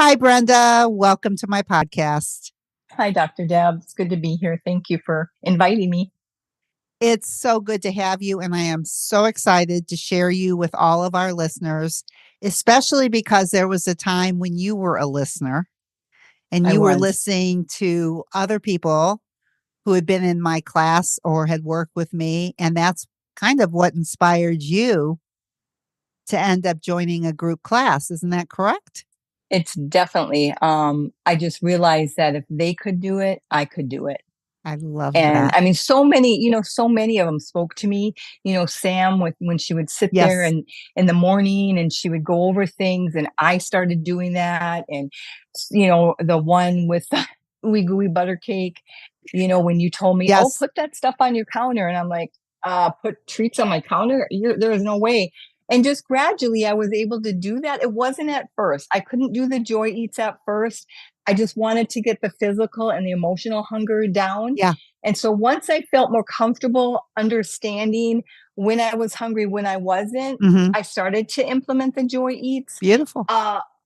Hi, Brenda. Welcome to my podcast. Hi, Dr. Deb. It's good to be here. Thank you for inviting me. It's so good to have you, and I am so excited to share you with all of our listeners, especially because there was a time when you were a listener and I you were was. listening to other people who had been in my class or had worked with me. And that's kind of what inspired you to end up joining a group class. Isn't that correct? It's definitely, I just realized that if they could do it, I could do it. I love And that. I mean, so many of them spoke to me. Sam, when she would sit there Yes. and in the morning and she would go over things, and I started doing that. And the one with the ooey gooey butter cake, when you told me, "Oh, Yes. put that stuff on your counter," and I'm like, "Put treats on my counter? There is no way." And just gradually, I was able to do that. It wasn't at first. I couldn't do the joy eats at first. I just wanted to get the physical and the emotional hunger down. Yeah. And so once I felt more comfortable understanding when I was hungry, when I wasn't, Hmm. I started to implement the joy eats, Beautiful.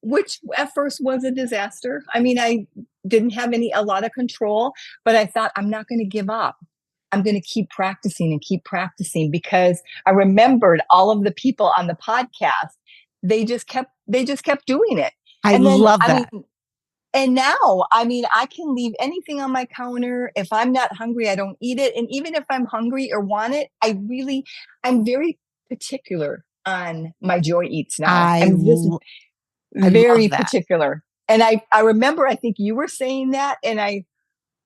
which at first was a disaster. I mean, I didn't have a lot of control, but I thought I'm not going to give up. I'm going to keep practicing and keep practicing, because I remembered all of the people on the podcast. They just kept doing it. I And then, love I mean, that. and now, I mean, I can leave anything on my counter. If I'm not hungry, I don't eat it. And even if I'm hungry or want it, I'm very particular on my joy eats now. I I'm just l- I love very that. particular. And I remember, I think you were saying that, and I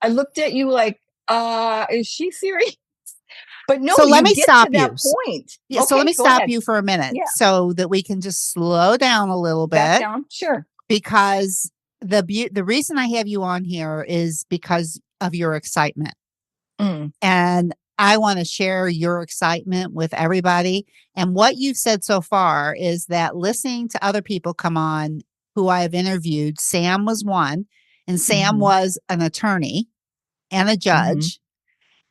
looked at you like, is she serious? But no, So let you me get to stop that you. point. Yeah, so let Okay, me go stop ahead. you for a minute Yeah, so that we can just slow down a little back bit down. Sure. because the reason I have you on here is because of your excitement. Mm, And I want to share your excitement with everybody. And what you've said so far is that listening to other people come on who I have interviewed, Sam was one, and Sam hmm was an attorney and a hmm judge.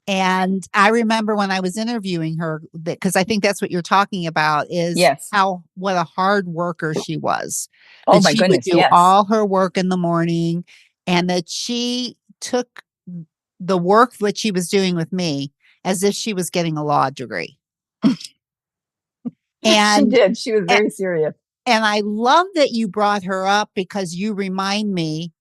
And I remember when I was interviewing her, because I think that's what you're talking about, is Yes. what a hard worker she was, Oh that my she would goodness. do Yes. all her work in the morning and that she took the work that she was doing with me as if she was getting a law degree. She And, did. She was a- very serious. and I love that you brought her up because you remind me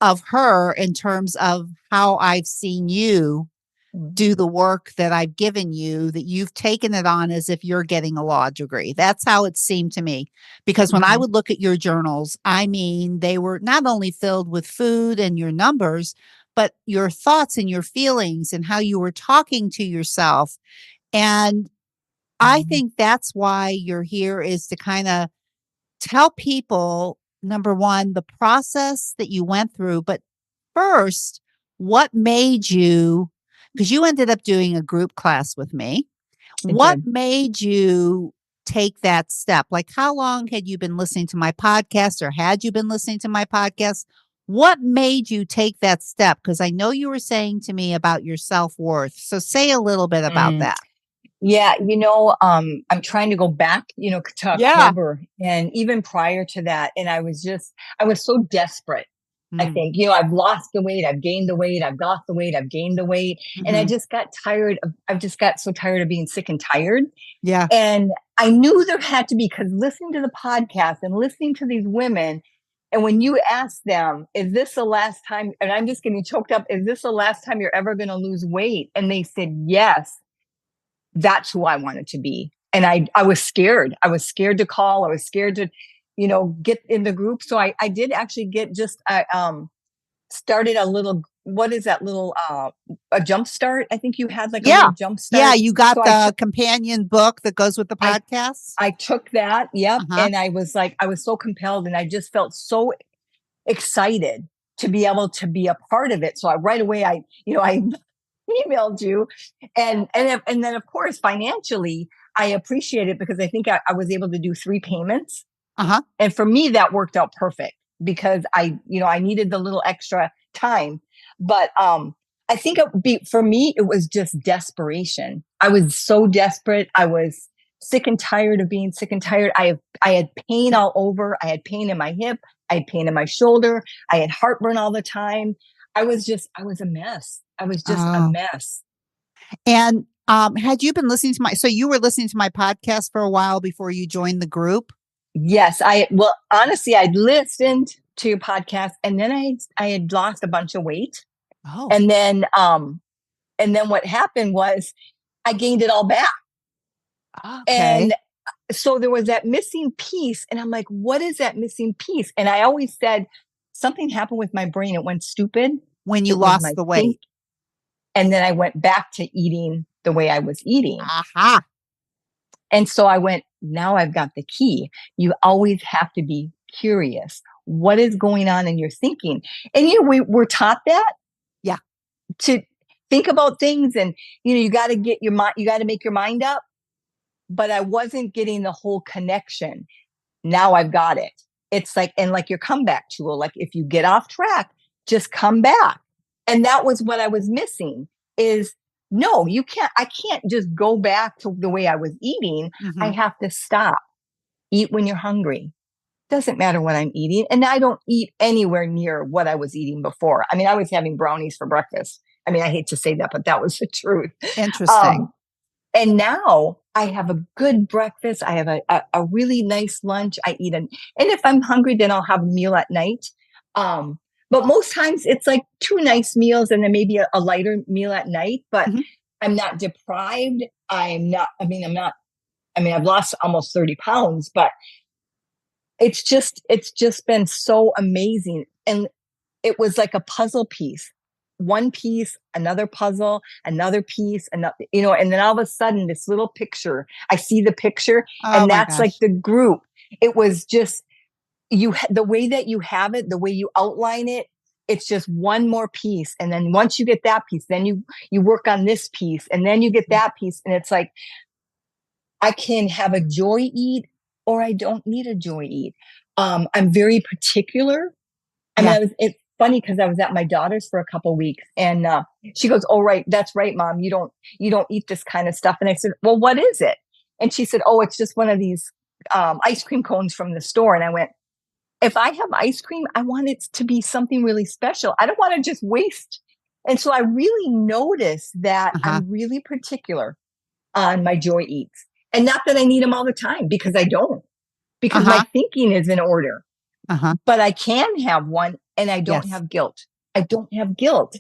of her in terms of how I've seen you Mm, do the work that I've given you, that you've taken it on as if you're getting a law degree. That's how it seemed to me. Because when I mhm, would look at your journals, I mean, they were not only filled with food and your numbers, but your thoughts and your feelings and how you were talking to yourself. And I mhm, think that's why you're here, is to kind of tell people, number one, the process that you went through, but first, what made you, because you ended up doing a group class with me, I what did. made you take that step? Like, how long had you been listening to my podcast, or had you been listening to my podcast? What made you take that step? Because I know you were saying to me about your self worth. So, say a little bit about Mm. that. Yeah, I'm trying to go back, to Yeah. October and even prior to that. And I was so desperate. I Mm, think, I've lost the weight, I've gained the weight, I've lost the weight, I've gained the weight. And hmm. I've just got so tired of being sick and tired. Yeah. And I knew there had to be, because listening to the podcast and listening to these women, and when you ask them, is this the last time, and I'm just getting choked up, is this the last time you're ever going to lose weight? And they said, yes, that's who I wanted to be. And I was scared. I was scared to call. I was scared to, get in the group. So I did actually get started a little, what is that little, a jump start? I think you had like a Yeah. little jump Yeah. start. You got So the companion book that goes with the I podcast. I took that, yep, Uh-huh. and I was like, I was so compelled, and I just felt so excited to be able to be a part of it. So right away, I emailed you, and then of course financially, I appreciate it, because I think I was able to do 3 payments, Uh-huh. and for me that worked out perfect, because I needed the little extra time, but I think for me it was just desperation. I was so desperate. I was sick and tired of being sick and tired. I had pain all over. I had pain in my hip. I had pain in my shoulder. I had heartburn all the time. I was a mess. I was just a Oh. mess. And, had you been listening to so you were listening to my podcast for a while before you joined the group? Yes, well, honestly, I'd listened to your podcast, and then I had lost a bunch of weight. Oh, And then what happened was I gained it all back. okay. And so there was that missing piece, and I'm like, what is that missing piece? And I always said something happened with my brain. It went stupid. When you It was lost my the think. weight. And then I went back to eating the way I was eating. Aha. And so I went, now I've got the key. You always have to be curious. What is going on in your thinking? And we're taught that Yeah. to think about things, and you got to get your mind, you got to make your mind up. But I wasn't getting the whole connection. Now I've got it. It's like, and like your comeback tool, like if you get off track, just come back. And that was what I was missing is no, I can't just go back to the way I was eating. I Mhm. have to stop. Eat when you're hungry. Doesn't matter what I'm eating. And I don't eat anywhere near what I was eating before. I mean, I was having brownies for breakfast. I mean, I hate to say that, but that was the truth. Interesting. Um, and now I have a good breakfast. I have a really nice lunch. And if I'm hungry, then I'll have a meal at night. But most times it's like two nice meals and then maybe a lighter meal at night, but Mhm. I'm not deprived. I've lost almost 30 pounds, but it's just been so amazing. And it was like a puzzle piece. One piece, another puzzle, another piece, another, and then all of a sudden this little picture, I see the picture, Oh and my that's like gosh. the group. It was just the way that you have it, the way you outline it, it's just one more piece. And then once you get that piece, then you work on this piece, and then you get that piece. And it's like I can have a joy eat or I don't need a joy eat. I'm very particular. I mean, Yeah. it's funny because I was at my daughter's for a couple weeks, and she goes, "Oh, right, that's right, Mom. You don't eat this kind of stuff." And I said, "Well, what is it?" And she said, "Oh, it's just one of these ice cream cones from the store." And I went, "If I have ice cream, I want it to be something really special. I don't want to just waste." And so I really noticed that Uh-huh. I'm really particular on my joy eats, and not that I need them all the time because I don't, because my Uh-huh. thinking is in order, Uh-huh. but I can have one and I don't Yes. have guilt. I don't have guilt.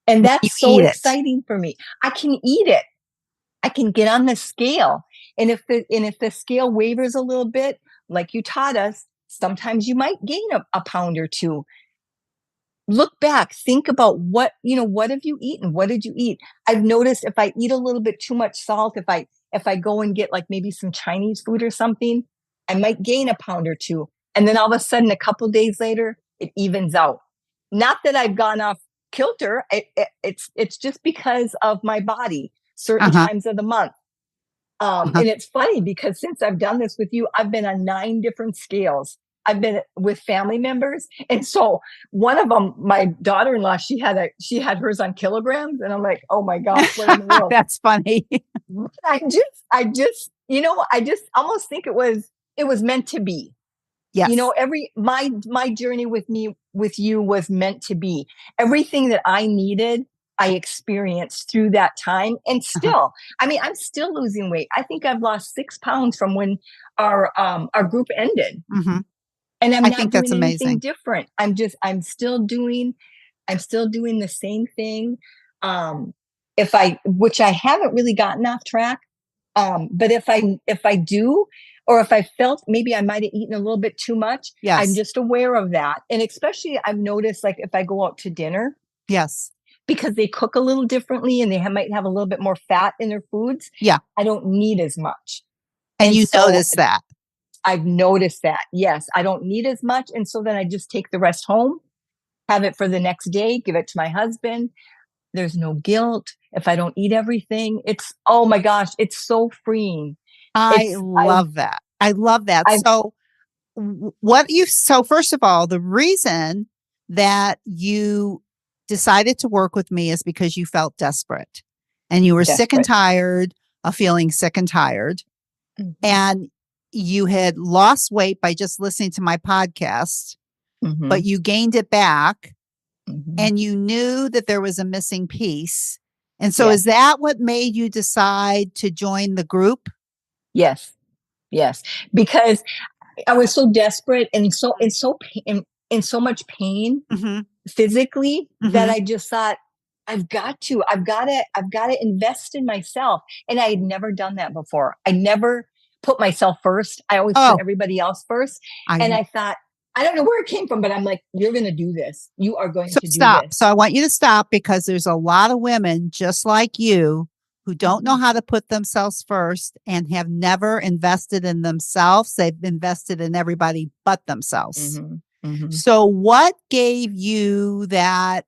And When you that's so eat it. exciting for me. I can eat it. I can get on the scale. And if the scale wavers a little bit, like you taught us, sometimes you might gain a pound or two. Look back, think about what have you eaten? What did you eat? I've noticed if I eat a little bit too much salt, if I go and get like maybe some Chinese food or something, I might gain a pound or two. And then all of a sudden, a couple days later, it evens out. Not that I've gone off kilter. It's just because of my body, certain Uh-huh. times of the month. Uh-huh. And it's funny because since I've done this with you, I've been on 9 different scales. I've been with family members. And so one of them, my daughter-in-law, she had hers on kilograms. And I'm like, oh my gosh, what in the world? That's funny. I just almost think it was meant to be. Yes. My journey with you was meant to be. Everything that I needed, I experienced through that time. And Uh-huh. still, I mean, I'm still losing weight. I think I've lost 6 pounds from when our group ended. Mhm. And I'm I not think that's doing anything amazing. different. I'm still doing the same thing. Um, which I haven't really gotten off track. But if I do, or if I felt maybe I might have eaten a little bit too much, I'm Yes. just aware of that. And especially I've noticed like if I go out to dinner, Yes. because they cook a little differently and might have a little bit more fat in their foods, Yeah. I don't need as much. And And you so notice that. I've noticed that. Yes, I don't need as much. And so then I just take the rest home, have it for the next day, give it to my husband. There's no guilt. If I don't eat everything, oh my gosh, it's so freeing. I It's, love that. I love that. I've, So so first of all, the reason that you decided to work with me is because you felt desperate and you were sick and desperate. tired of feeling sick and tired. Mhm. and you had lost weight by just listening to my podcast, but Mhm. you gained it back Mhm. and you knew that there was a missing piece. And so is Yes. that what made you decide to join the group? Yes. Yes. Because I was so desperate and in so much pain Mhm. physically that Mhm. I just thought, I've got to invest in myself. And I had never done that before. I never put myself first. I always put Oh, everybody else first. I And I thought, I don't know where it came from, but I'm like, you're going to do this. You are going so to do stop. this. So I want you to stop because there's a lot of women just like you who don't know Mhm. how to put themselves first and have never invested in themselves. They've invested in everybody but themselves. Mhm. Mhm. So what gave you that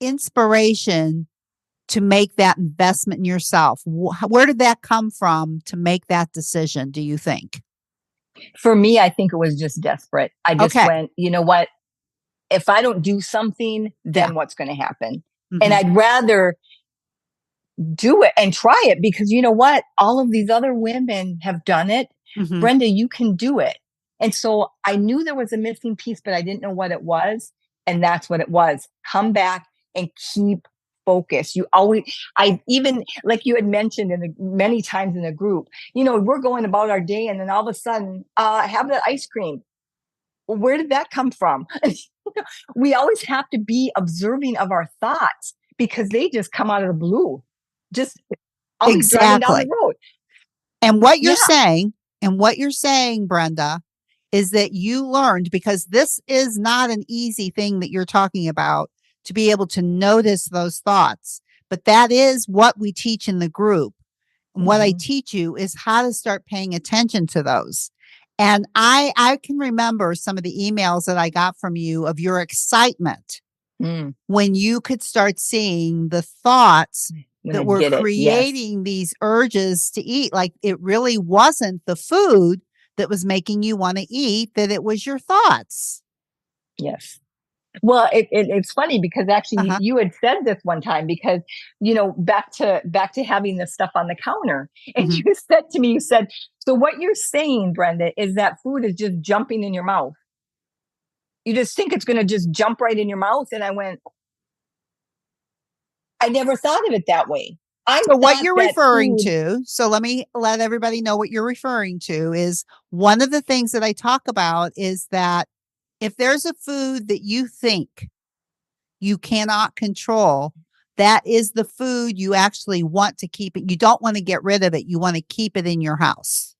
inspiration to make that investment in yourself? Where did that come from to make that decision, do you think? For me, I think it was just desperate. I just Okay. went, you know what? If I don't do something, Yeah. then what's going to happen? And Mhm. I'd rather do it and try it because you know what? All of these other women have done it. Mhm. Brenda, you can do it. And so I knew there was a missing piece, but I didn't know what it was. And that's what it was. Come back and keep focused. You always, I even, like you had mentioned in the many times in the group, you know, we're going about our day and then all of a sudden, have that ice cream. Well, where did that come from? We always have to be observing of our thoughts because they just come out of the blue. Just I'll be driving down the Exactly. road. And Yeah. what you're saying, Brenda, is that you learned because this is not an easy thing that you're talking about to be able to notice those thoughts. But that is what we teach in the group. And what I Mhm. teach you is how to start paying attention to those. And I can remember some of the emails that I got from you of your excitement Mm. when you could start seeing the thoughts When I that were get it, yes, creating these urges to eat. Like it really wasn't the food that was making you want to eat, that it was your thoughts. yes. Well, it's funny because actually Uh-huh. you had said this one time because you know back to having this stuff on the counter, and Hmm. you said to me, you said, "So what you're saying, Brenda, is that food is just jumping in your mouth. You just think it's going to just jump right in your mouth." And I went, I never thought of it that way. I So what thought you're that referring food, to, so let me let everybody know what you're referring to is one of the things that I talk about is that if there's a food that you think you cannot control, that is the food you actually want to keep it. You don't want to get rid of it. You want to keep it in your house.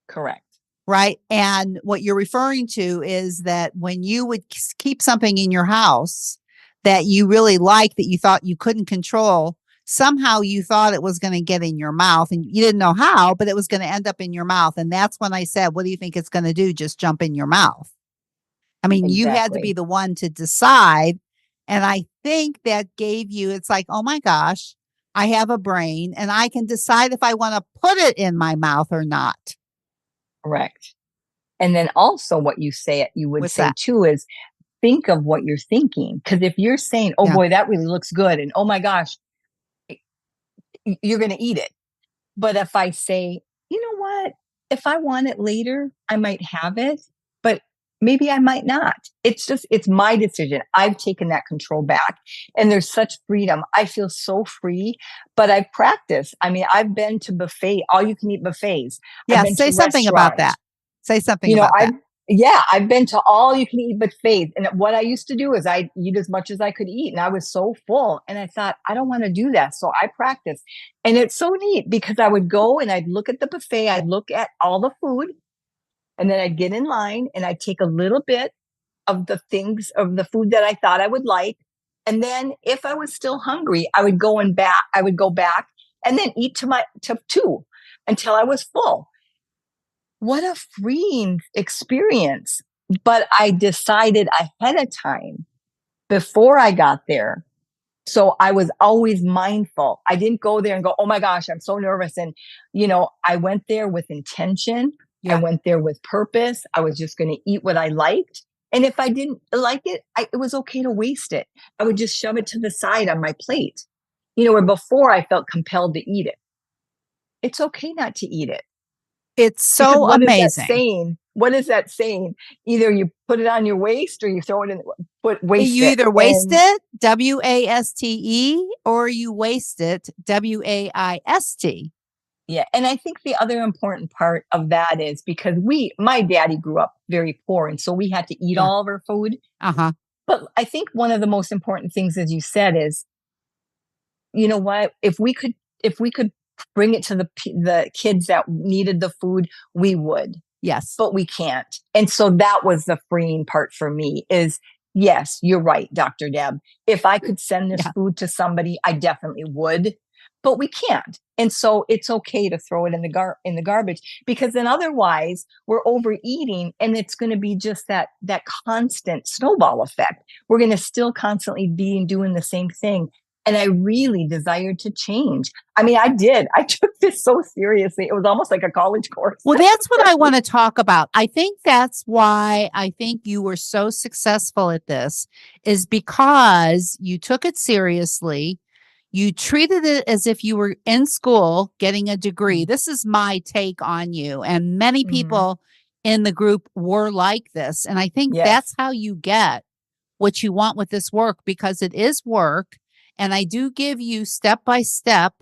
correct, Right. And what you're referring to is that when you would keep something in your house that you really like that you thought you couldn't control, somehow you thought it was going to get in your mouth and you didn't know how, but it was going to end up in your mouth. And that's when I said, what do you think it's going to do? Just jump in your mouth. I mean, you had to be exactly. the one to decide. And I think that gave you, it's like, oh my gosh, I have a brain and I can decide if I want to put it in my mouth or not. Correct. And then also what you would What's say that? too is think of what you're thinking. Because if you're saying, oh Yeah. boy, that really looks good, and oh my gosh, you're going to eat it. But if I say, you know what, if I want it later, I might have it, but maybe I might not. It's my decision. I've taken that control back and there's such freedom. I feel so free, but I've practiced. I mean, I've been to buffet, all you can eat buffets. I've Yeah. been to Say something about that. restaurants. Say something You know, about that. I've been to all you can eat buffets. And what I used to do is I'd eat as much as I could eat. And I was so full. And I thought, I don't want to do that. So I practiced. And it's so neat because I would go and I'd look at the buffet, I'd look at all the food, and then I'd get in line and I'd take a little bit of the things of the food that I thought I would like. And then if I was still hungry, I would go back and then eat to two until I was full. What a freeing experience. But I decided ahead of time before I got there. So I was always mindful. I didn't go there and go, oh my gosh, I'm so nervous. And, you know, I went there with intention. I Yeah. went there with purpose. I was just going to eat what I liked. And if I didn't like it, it was okay to waste it. I would just shove it to the side on my plate. You know, where before I felt compelled to eat it. It's okay not to eat it. It's Because so what is that amazing. saying? What is that saying? Either you put it on your waist or you throw it in, put waste You it. either waste And it, WASTE, or you waste it, WAIST. yeah, and I think the other important part of that is because my daddy grew up very poor, and so we had to eat Yeah. all of our food. Uh-huh. But I think one of the most important things, as you said, is, you know what? If we could bring it to the kids that needed the food, we would, Yes. but we can't. And so that was the freeing part for me is, yes, you're right, Dr. Deb. If I could send this Yeah. food to somebody, I definitely would, but we can't. And so it's okay to throw it in the garbage, because then otherwise we're overeating, and it's going to be just that constant snowball effect. We're going to still constantly be doing the same thing. And I really desired to change. I mean, I did. I took this so seriously. It was almost like a college course. Well, that's what I want to talk about. I think that's why I think you were so successful at this, is because you took it seriously. You treated it as if you were in school getting a degree. Mm, This is my take on you. And many mhm. people in the group were like this. And I think that's Yes. how you get what you want with this work, because it is work. And I do give you step by step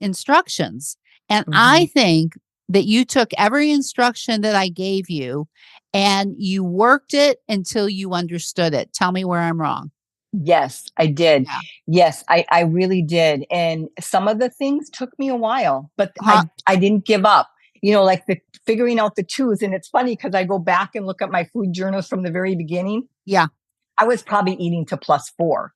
instructions. And I Mhm. think that you took every instruction that I gave you and you worked it until you understood it. Tell me where I'm wrong. Yes, I did. Yeah. Yes, I really did. And some of the things took me a while, but Huh? I didn't give up. Like the figuring out the twos. And it's funny because I go back and look at my food journals from the very beginning. Yeah. I was probably eating to +4,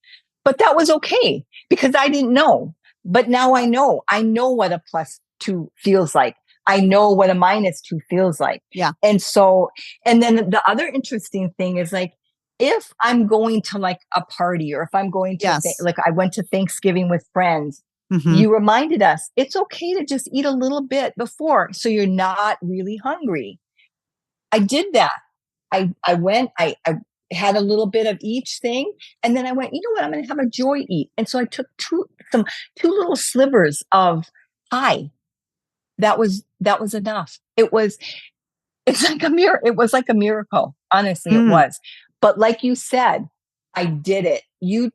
but that was okay because I didn't know. But now I know. I know what a +2 feels like. I know what a -2 feels like. Yeah. And so, and then the other interesting thing is, like, if I'm going to like a party, or if I'm going to Yes. like I went to Thanksgiving with friends, Hmm. you reminded us it's okay to just eat a little bit before so you're not really hungry. I did that. I went, I had a little bit of each thing, and then I went, you know what, I'm gonna have a joy eat. And so I took two little slivers of pie. That was enough. It was like a miracle. Honestly, it Mm. was. But like you said, I did it. You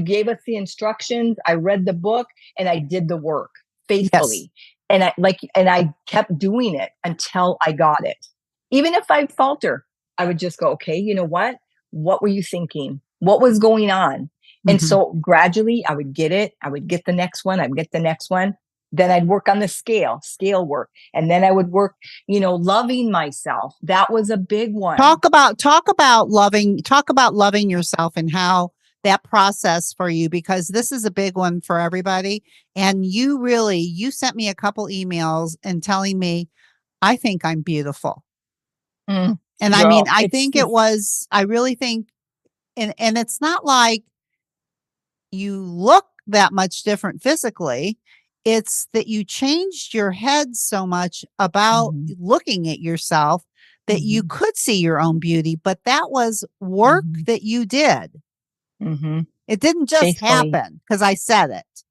gave us the instructions, I read the book, and I did the work Yes. faithfully. And I kept doing it until I got it. Even if I falter, I would just go, okay, you know what? What were you thinking? What was going on? And Hmm. so gradually I would get it. I would get the next one. I would get the next one. Then I'd work on the scale work. And then I would work, loving myself. That was a big one. Talk about loving yourself and how that process for you, because this is a big one for everybody. And you sent me a couple emails and telling me I think I'm beautiful. Mm, And I mean, girl, I really think, and it's not like you look that much different physically. It's that you changed your head so much about mhm, looking at yourself that you mhm, could see your own beauty, but that was work mhm, that you did. mhm. It didn't just Faithfully. happen because I said it.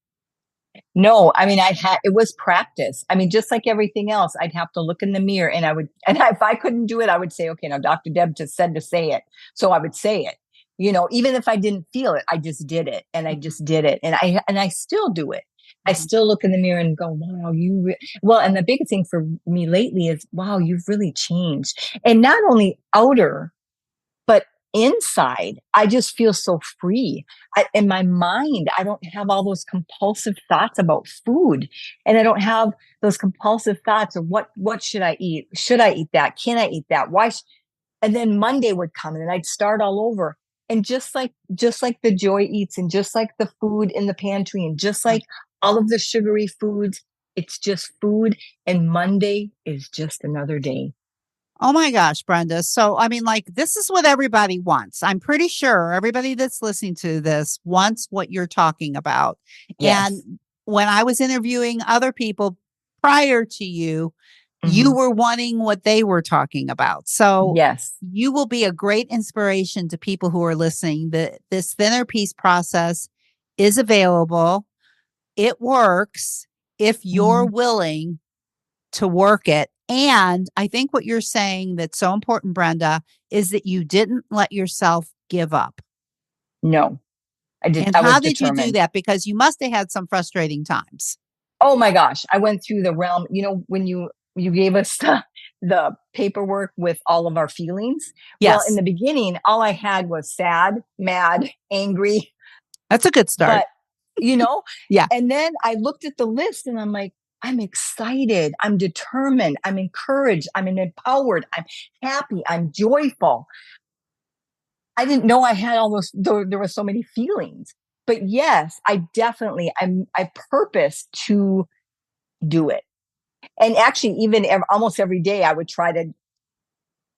No, I mean, it was practice. I mean, just like everything else, I'd have to look in the mirror, and if I couldn't do it, I would say, okay, now Dr. Deb just said to say it. So I would say it, even if I didn't feel it, I just did it, and I Mhm, just did it. And I still do it. I mhm. still look in the mirror and go, wow, well, and the big thing for me lately is, wow, you've really changed. And not only outer, but inside, I just feel so free. In my mind, I don't have all those compulsive thoughts about food, and I don't have those compulsive thoughts of what should I eat? Should I eat that? Can I eat that? And then Monday would come, and then I'd start all over. And just like the joy eats, and just like the food in the pantry, and just like all of the sugary foods, it's just food, and Monday is just another day. Oh my gosh, Brenda. So, I mean, like, this is what everybody wants. I'm pretty sure everybody that's listening to this wants what you're talking about. And Yes. when I was interviewing other people prior to you, you Mhm. were wanting what they were talking about. So, Yes. you will be a great inspiration to people who are listening. That this thinner piece process is available. It works if you're Mhm. willing to work it And I think what you're saying that's so important, Brenda, is that you didn't let yourself give up. No, And I how was did you do determined. that? Because you must have had some frustrating times. Oh my gosh, I went through the realm, when you gave us the paperwork with all of our feelings. Well, in Yes, the beginning, all I had was sad, mad, angry, that's a good start. but you know, Yeah. and then I looked at the list and I'm like, I'm excited, I'm determined, I'm encouraged, I'm empowered, I'm happy, I'm joyful. I didn't know I had all there were so many feelings. But yes, I purpose to do it. And actually, even almost every day, I would try to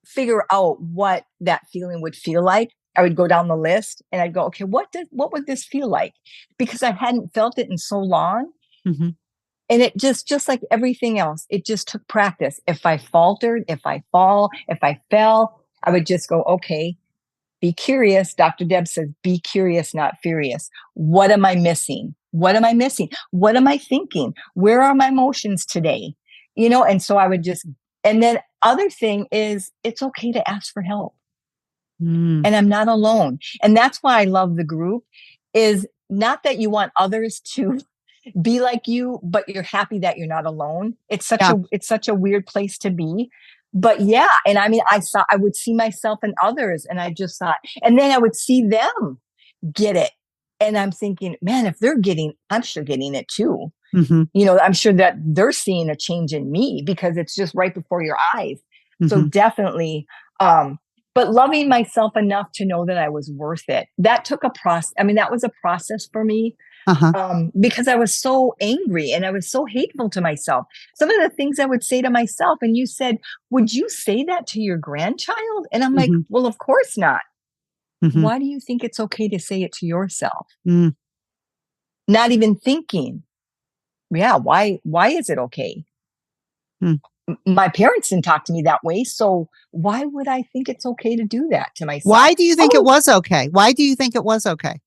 figure out what that feeling would feel like. I would go down the list and I'd go, okay, what would this feel like? Because I hadn't felt it in so long. Hmm. And it just like everything else, it just took practice. If I faltered, if I fell, I would just go, okay, be curious. Dr. Deb says, be curious, not furious. What am I missing? What am I missing? What am I thinking? Where are my emotions today? And so I would just, and then other thing is it's okay to ask for help. Mm. And I'm not alone. And that's why I love the group is not that you want others to be like you, but you're happy that you're not alone. Yeah. It's such a weird place to be. But yeah, and I mean, I would see myself in others and I just thought, and then I would see them get it. And I'm thinking, man, if I'm sure getting it too. Hmm. I'm sure that they're seeing a change in me because it's just right before your eyes. So Hmm. definitely, um, but loving myself enough to know that I was worth it. That took a process. I mean, that was a process for me Uh-huh. because I was so angry and I was so hateful to myself. Some of the things I would say to myself, and you said, would you say that to your grandchild? And I'm like, Hmm. well, of course not. Hmm. Why do you think it's okay to say it to yourself? Mm. Not even thinking, yeah, why is it okay? Mm. My parents didn't talk to me that way. So why would I think it's okay to do that to myself? Why do you think it Oh, was okay? Why do you think it was okay?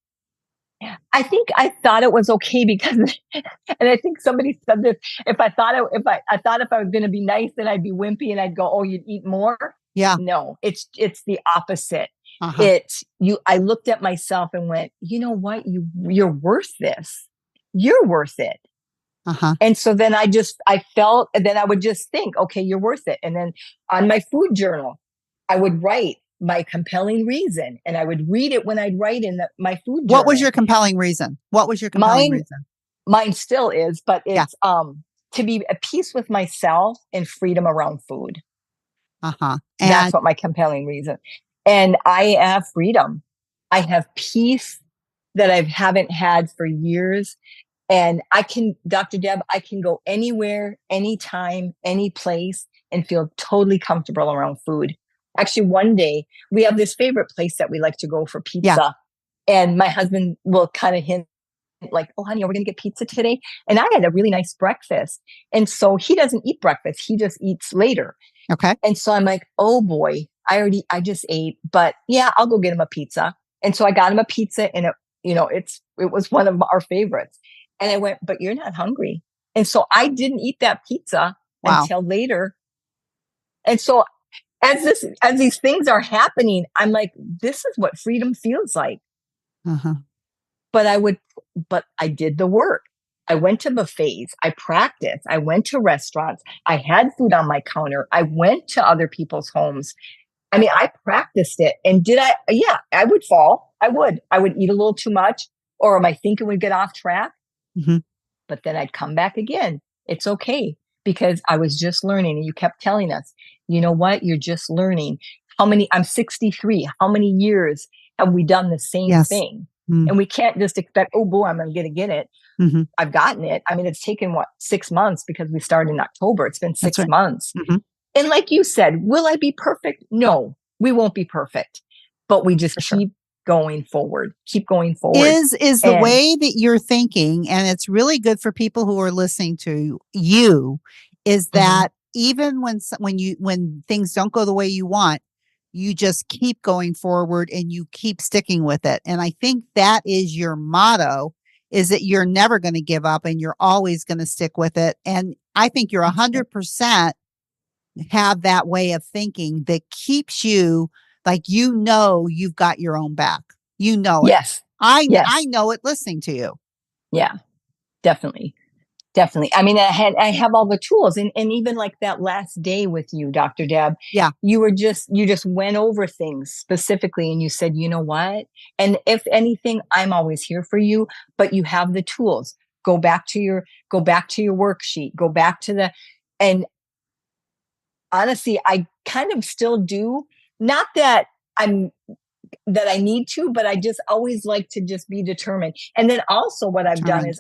I think I thought it was okay because, and I think somebody said this. If I thought if I was going to be nice, then I'd be wimpy and I'd go, "Oh, you'd eat more." Yeah. No, it's the opposite. Uh-huh. I looked at myself and went, you know what, you're worth this. You're worth it. Uh-huh. And so then I felt, and then I would just think, okay, you're worth it. And then on my food journal, I would write my compelling reason, and I would read it when I'd write in my food What was journal. your compelling reason? What was your compelling Mine reason? Mine still is, but Yeah. it's to be at peace with myself and freedom around food. Uh-huh. That's And what my compelling reason. And I have freedom. I have peace that I haven't had for years. And Dr. Deb, I can go anywhere, anytime, any place and feel totally comfortable around food. Actually, one day we have this favorite place that we like to go for yeah. pizza. And my husband will kind of hint like, oh, honey, are we going to get pizza today? And I had a really nice breakfast. And so he doesn't eat breakfast. He just eats later. Okay. And so I'm like, oh boy, I just ate, but yeah, I'll go get him a pizza. And so I got him a pizza and it was one of our favorites. And I went, but you're not hungry. And so I didn't eat that pizza Wow. until later. And so as these things are happening, I'm like, this is what freedom feels like. Uh-huh. But but I did the work. I went to buffets. I practiced. I went to restaurants. I had food on my counter. I went to other people's homes. I mean, I practiced it. And did I? Yeah, I would fall. I would. I would eat a little too much, or my thinking would get off track. Hmm. But then I'd come back again. It's okay because I was just learning. And you kept telling us, you know what? You're just learning. I'm 63. How many years have we done the same Yes. thing? Mm. And we can't just expect, oh boy, I'm going to get it. Hmm. I've gotten it. I mean, it's taken 6 months because we started in October. It's been That's 6 right. months. Hmm. And like you said, will I be perfect? No, we won't be perfect, but we just For sure. keep going forward. Is the And way that you're thinking, and it's really good for people who are listening to you, is mhm, that even when things don't go the way you want, you just keep going forward and you keep sticking with it. And I think that is your motto, is that you're never going to give up and you're always going to stick with it. And I think you're that's it. 100% have that way of thinking that keeps you like, you've got your own back. You know it. Yes. I Yes. know it listening to you. Yeah, definitely. Definitely. I mean, I have all the tools, and even like that last day with you, Dr. Deb, Yeah. you just went over things specifically and you said, "You know what? And if anything, I'm always here for you, but you have the tools. Go back to your worksheet. Go back to the." And honestly, I kind of still do. Not that I'm that I need to, but I just always like to just be determined. And then also what I've done Determined. is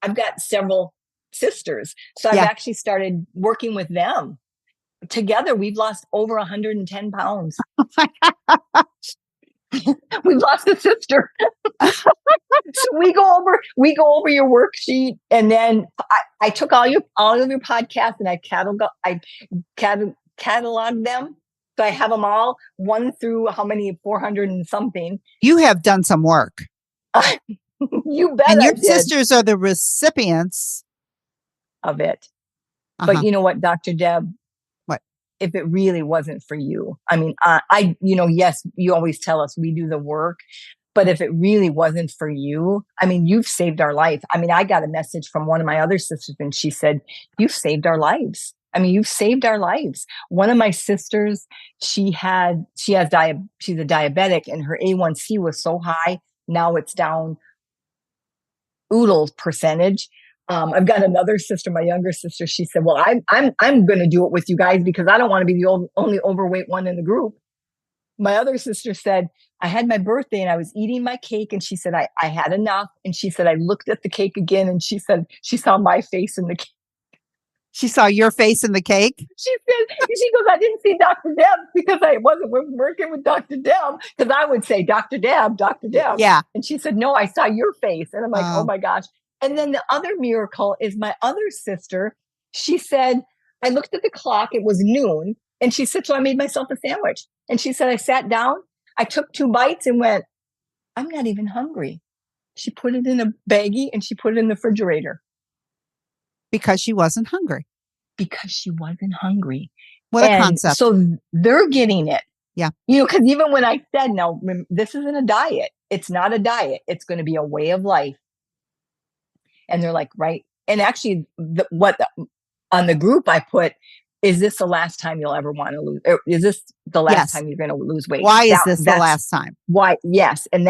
I've got several sisters. So I've Yeah. actually started working with them. Together we've lost over 110 pounds. We've lost a sister. So we go over your worksheet, and then I took all of your podcasts and cataloged them. So I have them all, one through how many, 400 and something. You have done some work. You bet And I your did. sisters are the recipients Of it. But uh-huh. you know what, Dr. Deb, What? if it really wasn't for you, I mean, yes, you always tell us we do the work, but if it really wasn't for you, I mean, you've saved our life. I mean, I got a message from one of my other sisters and she said, "You've saved our lives." I mean, you've saved our lives. One of my sisters, she's a diabetic, and her A1C was so high. Now it's down oodles percentage. I've got another sister, my younger sister. She said, "Well, I'm going to do it with you guys because I don't want to be the only overweight one in the group." My other sister said, "I had my birthday and I was eating my cake, and she said I had enough." And she said, "I looked at the cake again, and she said she saw my face in the cake." She saw your face in the cake. She goes, "I didn't see Dr. Deb because I wasn't working with Dr. Deb." Because I would say, "Dr. Deb, Dr. Deb." Yeah. And she said, "No, I saw your face." And I'm like, "Oh Oh, my gosh." And then the other miracle is my other sister. She said, "I looked at the clock, it was noon." And she said, "So I made myself a sandwich." And she said, "I sat down, I took 2 bites and went, I'm not even hungry." She put it in a baggie and she put it in the refrigerator because she wasn't hungry. because she wasn't hungry. What a And concept. so they're getting it. Yeah. Because even when I said, "No, this isn't a diet. It's not a diet. It's going to be a way of life." And they're like, "Right." And actually, on the group I put, "Is this the last time you'll ever want to lose? Or is this the last Yes. time you're going to lose weight?" Why is this the That's last time? why. Yes, and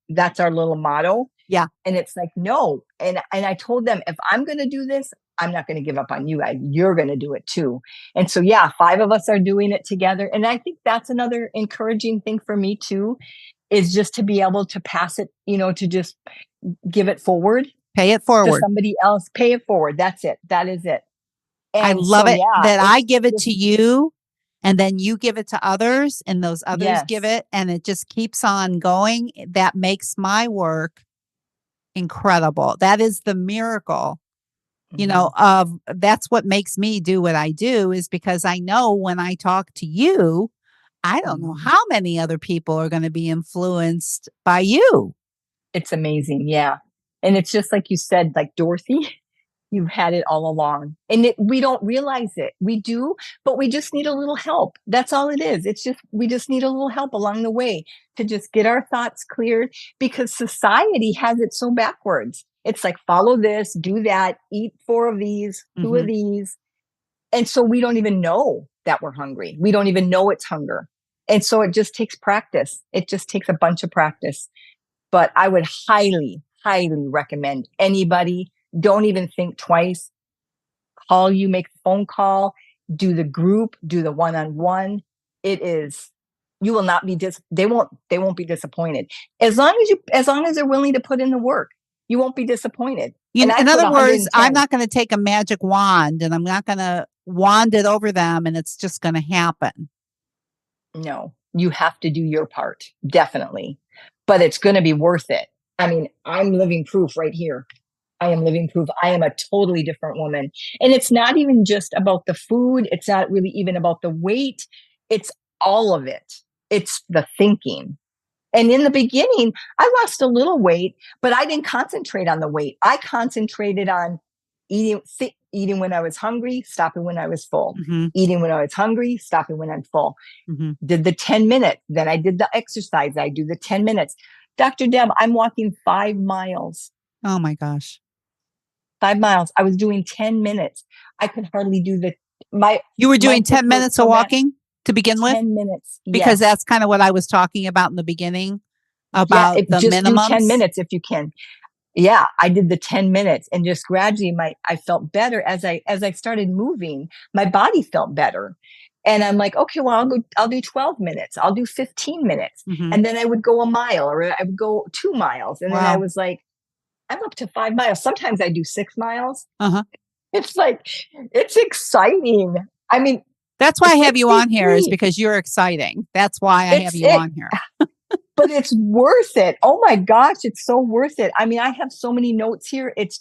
that's our little motto. Yeah. And it's like, no. And I told them, if I'm going to do this, I'm not going to give up on you guys. You're going to do it too. And so, yeah, 5 of us are doing it together. And I think that's another encouraging thing for me too, is just to be able to pass it, to just give it forward Pay it to forward. somebody else, pay it forward. That's it. That is it. I And love so, it yeah, that I it's give it just, to you and then you give it to others and those others give yes. it and it just keeps on going. That makes my work incredible. That is the miracle, Mhm. of that's what makes me do what I do is because I know when I talk to you, I don't know Mhm. how many other people are going to be influenced by you. It's amazing. Yeah. And it's just like you said, like Dorothy, you've had it all along. And we don't realize it. We do, but we just need a little help. That's all it is. We just need a little help along the way to just get our thoughts cleared because society has it so backwards. It's like, follow this, do that, eat 4 of these, 2 of Mhm. these. And so we don't even know that we're hungry. We don't even know it's hunger. And so it just takes practice. It just takes a bunch of practice. But I would highly, highly recommend anybody, don't even think twice. Make the phone call, do the group, do the one-on-one. It is, you will not be they won't be disappointed. As long as they're willing to put in the work, you won't be disappointed. And I In put other words, I'm 110. not going to take a magic wand and I'm not going to wand it over them and it's just going to happen. No, you have to do your part, definitely. But it's going to be worth it. I mean, I'm living proof right here. I am living proof. I am a totally different woman. And it's not even just about the food. It's not really even about the weight. It's all of it. It's the thinking. And in the beginning, I lost a little weight, but I didn't concentrate on the weight. I concentrated on eating when I was hungry, stopping when I was full, Mm-hmm. eating when I was hungry, stopping when I'm full. Mm-hmm. Did the 10 minutes. Then I did the exercise. I do the 10 minutes. Dr. Deb, I'm walking 5 miles. Oh my gosh. 5 miles. I was doing 10 minutes. I could hardly do You were my doing 10 hip hurt minutes of so bad. walking to begin with? 10 minutes. Because Yes. that's kind of what I was talking about in the beginning Yeah. about the Just do 10 minimums. minutes if you can. Yeah, I did the 10 minutes, and just gradually I felt better as I started moving. My body felt better. And I'm like, okay, well, I'll do 12 minutes. I'll do 15 minutes. Mm-hmm. And then I would go a mile, or I would go 2 miles. And then I Wow. was like, I'm up to 5 miles. Sometimes I do 6 miles. Uh-huh. It's like, it's exciting. I mean, That's why I have you on here, is 63. because you're exciting. That's why I have It's you it. on here. But it's worth it. Oh my gosh, it's so worth it. I mean, I have so many notes here. It's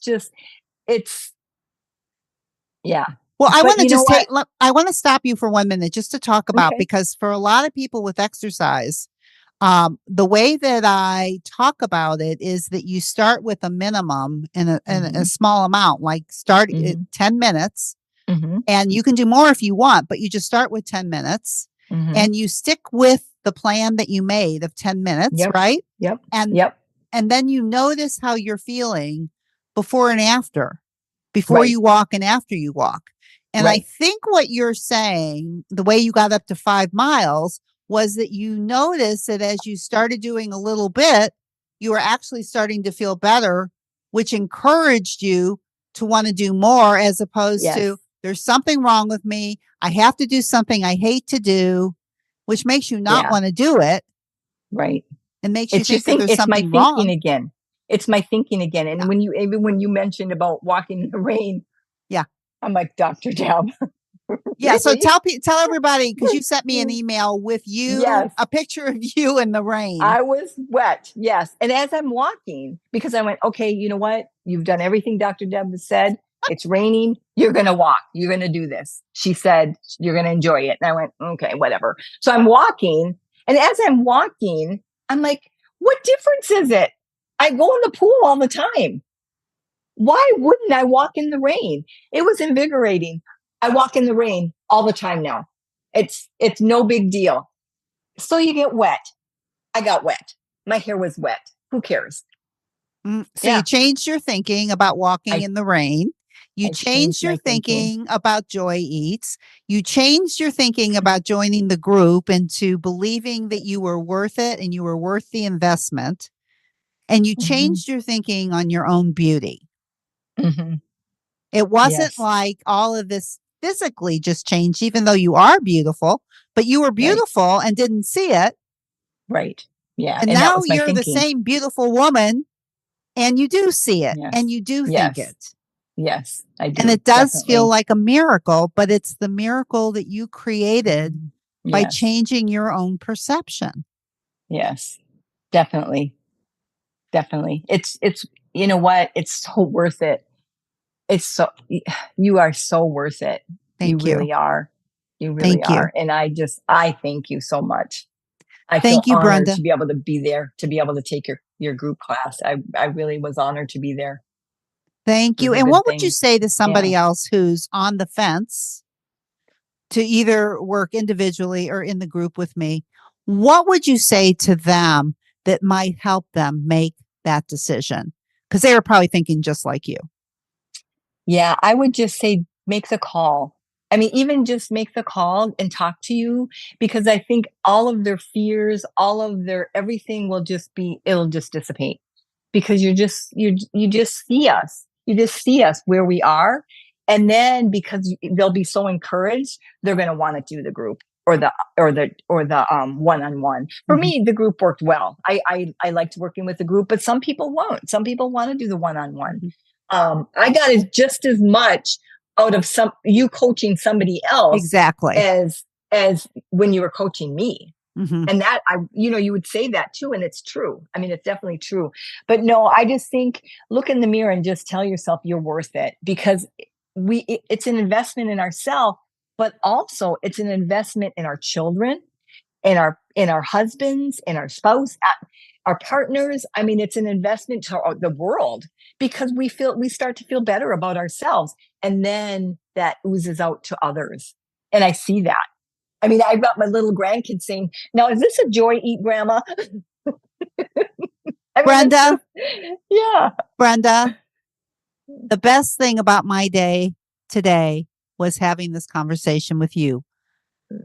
yeah. Well, I But want to you know just what? I want to stop you for 1 minute just to talk about, Okay. because for a lot of people with exercise, the way that I talk about it is that you start with a minimum and a Mhm. small amount, like start at Mhm. 10 minutes, Mhm. and you can do more if you want, but you just start with 10 minutes Mhm. and you stick with the plan that you made of 10 minutes, Yep. right? Yep. And Yep. and then you notice how you're feeling before and after, before Right. you walk and after you walk. And I Right. think what you're saying, the way you got up to 5 miles, was that you noticed that as you started doing a little bit, you were actually starting to feel better, which encouraged you to want to do more, as opposed Yes. to, there's something wrong with me. I have to do something I hate to do, which makes you not Yeah. want to do it. Right. It makes you It's your think that there's it's my something thinking wrong. again. It's my thinking again. Yeah. And when you mentioned about walking in the rain, Yeah. I'm like, Dr. Deb, Yeah. So really? tell everybody, because you sent me an email with you, Yes. a picture of you in the rain. I was wet. Yes. And as I'm walking, because I went, okay, you know what? You've done everything Dr. Deb has said. It's raining. You're going to walk. You're going to do this. She said, you're going to enjoy it. And I went, okay, whatever. So I'm walking. And as I'm walking, I'm like, what difference is it? I go in the pool all the time. Why wouldn't I walk in the rain? It was invigorating. I walk in the rain all the time now. It's no big deal. So you get wet. I got wet. My hair was wet. Who cares? So Yeah. you changed your thinking about walking I, in the rain. You I changed changed your my thinking. thinking about Joy Eats. You changed your thinking about joining the group into believing that you were worth it and you were worth the investment. And you Mhm. changed your thinking on your own beauty. Mhm. It wasn't Yes. like all of this physically just changed, even though you are beautiful, but you were Right. beautiful and didn't see it. Right. Yeah. And And that now was my you're the thinking. same beautiful woman and you do see it Yes. and you do think Yes. it. Yes, I And do. it does feel Definitely. like a miracle, but it's the miracle that you created Mhm. by Yes. changing your own perception. Yes. Definitely. Definitely. It's you know what? It's so worth it. It's so you are so worth it. You Thank you. really are. You really Thank you. are. And I thank you so much. I feel Thank you, honored Brenda. to be able to be there, to be able to take your group class. I really was honored to be there. Thank It was you. a And good what would you thing. say to somebody Yeah. else who's on the fence to either work individually or in the group with me? What would you say to them that might help them make that decision? Because they were probably thinking just like you. Yeah, I would just say make the call. I mean, even just make the call and talk to you, because I think all of their fears, all of their everything it'll just dissipate, because you just see us. You just see us where we are. And then because they'll be so encouraged, they're going to want to do the group or the one-on-one. For Mhm. me, the group worked well. I liked working with the group, but some people won't. Some people want to do the one-on-one. Mhm. I got just as much out of you coaching somebody else Exactly. as when you were coaching me. Mhm. And that you would say that too, and it's true. I mean, it's definitely true. But no, I just think look in the mirror and just tell yourself you're worth it, because it's an investment in ourselves, but also it's an investment in our children, in our husbands, in our spouse. our partners. I mean, it's an investment to the world because we start to feel better about ourselves. And then that oozes out to others. And I see that. I mean, I've got my little grandkids saying, now, is this a joy eat, Grandma? I mean, it's Brenda, just, yeah. Brenda, the best thing about my day today was having this conversation with you.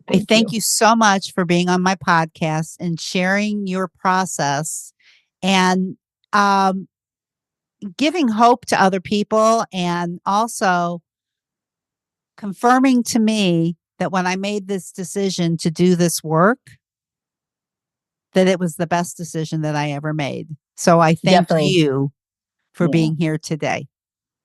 I Thank thank you. you so much for being on my podcast and sharing your process and um, giving hope to other people, and also confirming to me that when I made this decision to do this work, that it was the best decision that I ever made. So I thank Definitely. you for Yeah. being here today.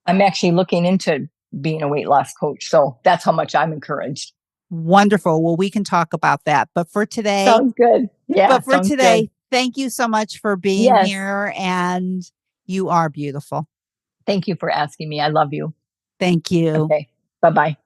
I'm actually looking into being a weight loss coach. So that's how much I'm encouraged. Wonderful. Well, we can talk about that. Sounds good. Yeah, But for sounds good. today, thank you so much for being Yes. here, and you are beautiful. Thank you for asking me. I love you. Thank you. Okay. Bye bye.